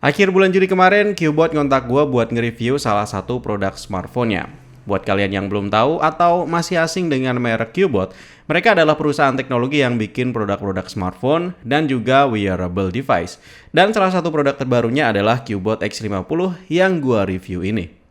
Akhir bulan Juli kemarin, Cubot ngontak gue buat nge-review salah satu produk smartphone-nya. Buat kalian yang belum tahu atau masih asing dengan merek Cubot, mereka adalah perusahaan teknologi yang bikin produk-produk smartphone dan juga wearable device. Dan salah satu produk terbarunya adalah Cubot X50 yang gue review ini.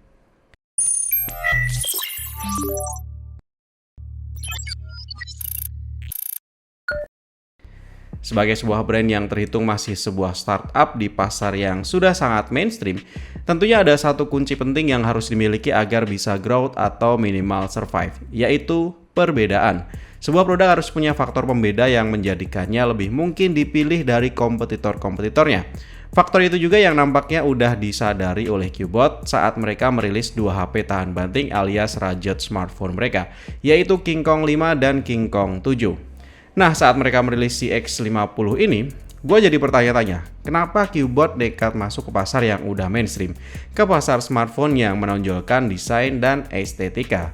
Sebagai sebuah brand yang terhitung masih sebuah startup di pasar yang sudah sangat mainstream, tentunya ada satu kunci penting yang harus dimiliki agar bisa growth atau minimal survive, yaitu perbedaan. Sebuah produk harus punya faktor pembeda yang menjadikannya lebih mungkin dipilih dari kompetitor-kompetitornya. Faktor itu juga yang nampaknya udah disadari oleh Cubot saat mereka merilis dua HP tahan banting alias rajot smartphone mereka, yaitu King Kong 5 dan King Kong 7. Nah, saat mereka merilis si X50 ini, gue jadi bertanya-tanya, kenapa Cubot nekat masuk ke pasar yang udah mainstream, ke pasar smartphone yang menonjolkan desain dan estetika?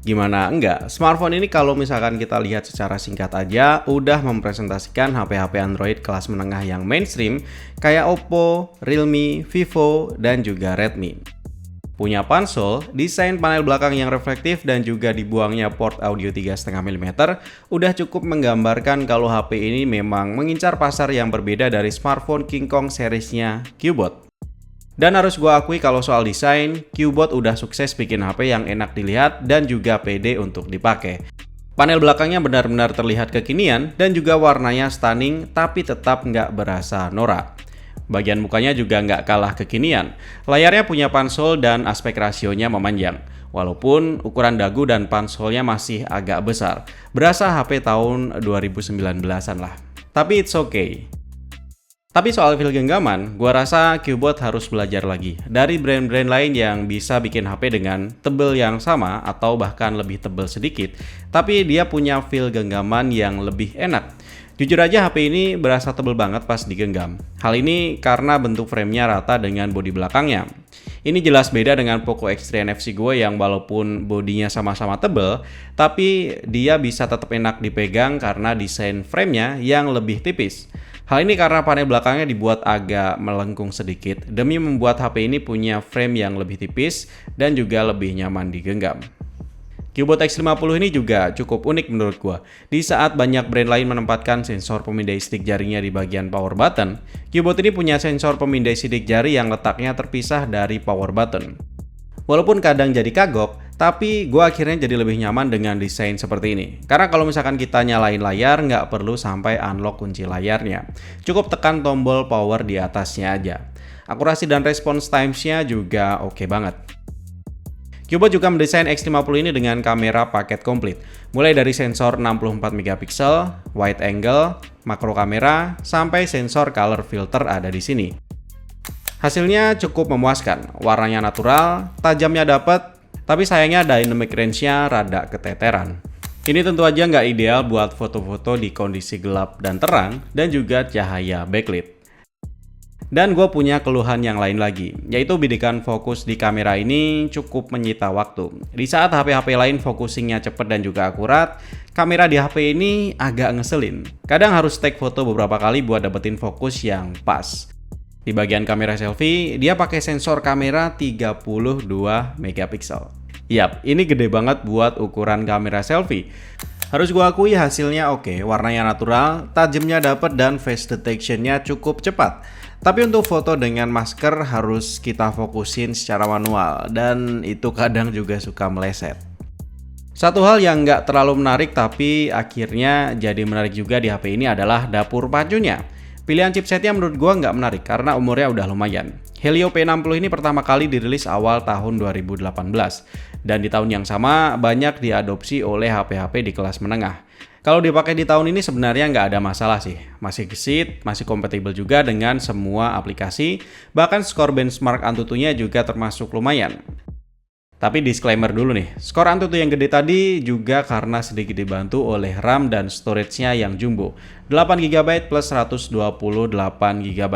Gimana enggak? Smartphone ini kalau misalkan kita lihat secara singkat aja, udah mempresentasikan HP-HP Android kelas menengah yang mainstream, kayak Oppo, Realme, Vivo, dan juga Redmi. Punya konsol, desain panel belakang yang reflektif dan juga dibuangnya port audio 3,5 mm udah cukup menggambarkan kalau HP ini memang mengincar pasar yang berbeda dari smartphone King Kong seriesnya Cubot. Dan harus gua akui kalau soal desain, Cubot udah sukses bikin HP yang enak dilihat dan juga pede untuk dipakai. Panel belakangnya benar-benar terlihat kekinian dan juga warnanya stunning tapi tetap nggak berasa norak. Bagian mukanya juga nggak kalah kekinian. Layarnya punya pansol dan aspek rasionya memanjang. Walaupun ukuran dagu dan pansolnya masih agak besar. Berasa HP tahun 2019-an lah. Tapi it's okay. Tapi soal feel genggaman, gua rasa Cubot harus belajar lagi dari brand-brand lain yang bisa bikin HP dengan tebel yang sama atau bahkan lebih tebel sedikit, tapi dia punya feel genggaman yang lebih enak. Jujur aja HP ini berasa tebel banget pas digenggam. Hal ini karena bentuk framenya rata dengan bodi belakangnya. Ini jelas beda dengan Poco X3 NFC gue yang walaupun bodinya sama-sama tebel, tapi dia bisa tetap enak dipegang karena desain framenya yang lebih tipis. Hal ini karena panel belakangnya dibuat agak melengkung sedikit demi membuat HP ini punya frame yang lebih tipis dan juga lebih nyaman digenggam. Cubot X50 ini juga cukup unik menurut gua. Di saat banyak brand lain menempatkan sensor pemindai sidik jarinya di bagian power button, Cubot ini punya sensor pemindai sidik jari yang letaknya terpisah dari power button. Walaupun kadang jadi kagok, tapi gua akhirnya jadi lebih nyaman dengan desain seperti ini. Karena kalau misalkan kita nyalain layar, nggak perlu sampai unlock kunci layarnya. Cukup tekan tombol power di atasnya aja. Akurasi dan response times-nya juga oke banget. Cubot juga mendesain X50 ini dengan kamera paket komplit, mulai dari sensor 64 MP, wide angle, makro kamera, sampai sensor color filter ada di sini. Hasilnya cukup memuaskan, warnanya natural, tajamnya dapat, tapi sayangnya dynamic range-nya rada keteteran. Ini tentu aja nggak ideal buat foto-foto di kondisi gelap dan terang, dan juga cahaya backlit. Dan gue punya keluhan yang lain lagi, yaitu bidikan fokus di kamera ini cukup menyita waktu. Di saat HP-HP lain focusingnya cepat dan juga akurat, kamera di HP ini agak ngeselin. Kadang harus take foto beberapa kali buat dapetin fokus yang pas. Di bagian kamera selfie, dia pakai sensor kamera 32 megapiksel. Yap, ini gede banget buat ukuran kamera selfie. Harus gue akui hasilnya oke, warnanya natural, tajamnya dapet dan face detection-nya cukup cepat. Tapi untuk foto dengan masker harus kita fokusin secara manual dan itu kadang juga suka meleset. Satu hal yang nggak terlalu menarik tapi akhirnya jadi menarik juga di HP ini adalah dapur pacunya. Pilihan chipsetnya menurut gua nggak menarik karena umurnya udah lumayan. Helio P60 ini pertama kali dirilis awal tahun 2018 dan di tahun yang sama banyak diadopsi oleh HP-HP di kelas menengah. Kalau dipakai di tahun ini sebenarnya nggak ada masalah sih. Masih gesit, masih kompatibel juga dengan semua aplikasi, bahkan skor benchmark Antutunya juga termasuk lumayan. Tapi disclaimer dulu nih, skor Antutu yang gede tadi juga karena sedikit dibantu oleh RAM dan storage-nya yang jumbo, 8GB plus 128GB.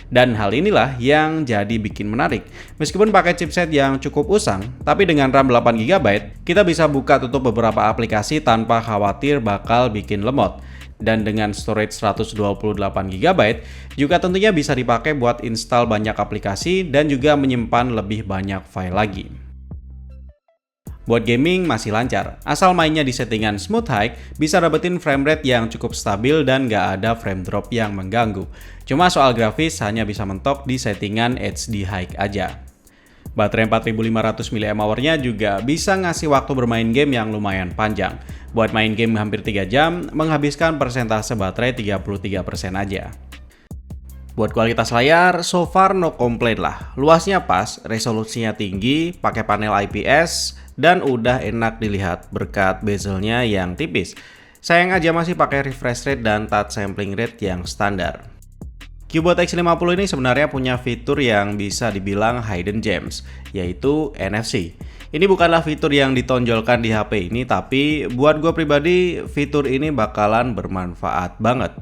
Dan hal inilah yang jadi bikin menarik. Meskipun pakai chipset yang cukup usang, tapi dengan RAM 8GB, kita bisa buka tutup beberapa aplikasi tanpa khawatir bakal bikin lemot. Dan dengan storage 128 GB, juga tentunya bisa dipakai buat install banyak aplikasi dan juga menyimpan lebih banyak file lagi. Buat gaming masih lancar, asal mainnya di settingan smooth high, bisa dapetin frame rate yang cukup stabil dan nggak ada frame drop yang mengganggu. Cuma soal grafis hanya bisa mentok di settingan HD high aja. Baterai 4500 mAh-nya juga bisa ngasih waktu bermain game yang lumayan panjang. Buat main game hampir 3 jam, menghabiskan persentase baterai 33% aja. Buat kualitas layar, so far no complaint lah. Luasnya pas, resolusinya tinggi, pakai panel IPS, dan udah enak dilihat berkat bezelnya yang tipis. Sayang aja masih pakai refresh rate dan touch sampling rate yang standar. Cubot X50 ini sebenarnya punya fitur yang bisa dibilang hidden gems, yaitu NFC. Ini bukanlah fitur yang ditonjolkan di HP ini, tapi buat gue pribadi, fitur ini bakalan bermanfaat banget.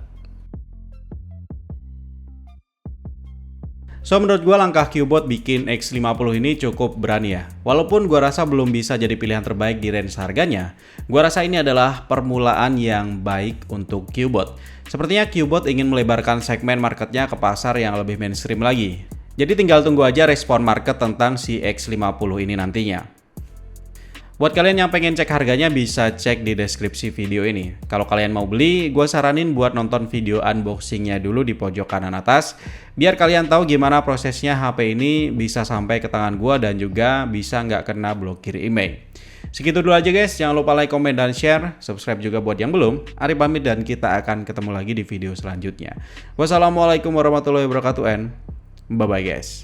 So, menurut gue langkah Cubot bikin X50 ini cukup berani ya. Walaupun gue rasa belum bisa jadi pilihan terbaik di range harganya, gue rasa ini adalah permulaan yang baik untuk Cubot. Sepertinya Cubot ingin melebarkan segmen marketnya ke pasar yang lebih mainstream lagi. Jadi tinggal tunggu aja respon market tentang si X50 ini nantinya. Buat kalian yang pengen cek harganya bisa cek di deskripsi video ini. Kalau kalian mau beli, gue saranin buat nonton video unboxingnya dulu di pojok kanan atas, biar kalian tahu gimana prosesnya HP ini bisa sampai ke tangan gue dan juga bisa nggak kena blokir email. Segitu dulu aja guys, jangan lupa like, komen, dan share. Subscribe juga buat yang belum. Arif pamit dan kita akan ketemu lagi di video selanjutnya. Wassalamualaikum warahmatullahi wabarakatuh and bye-bye guys.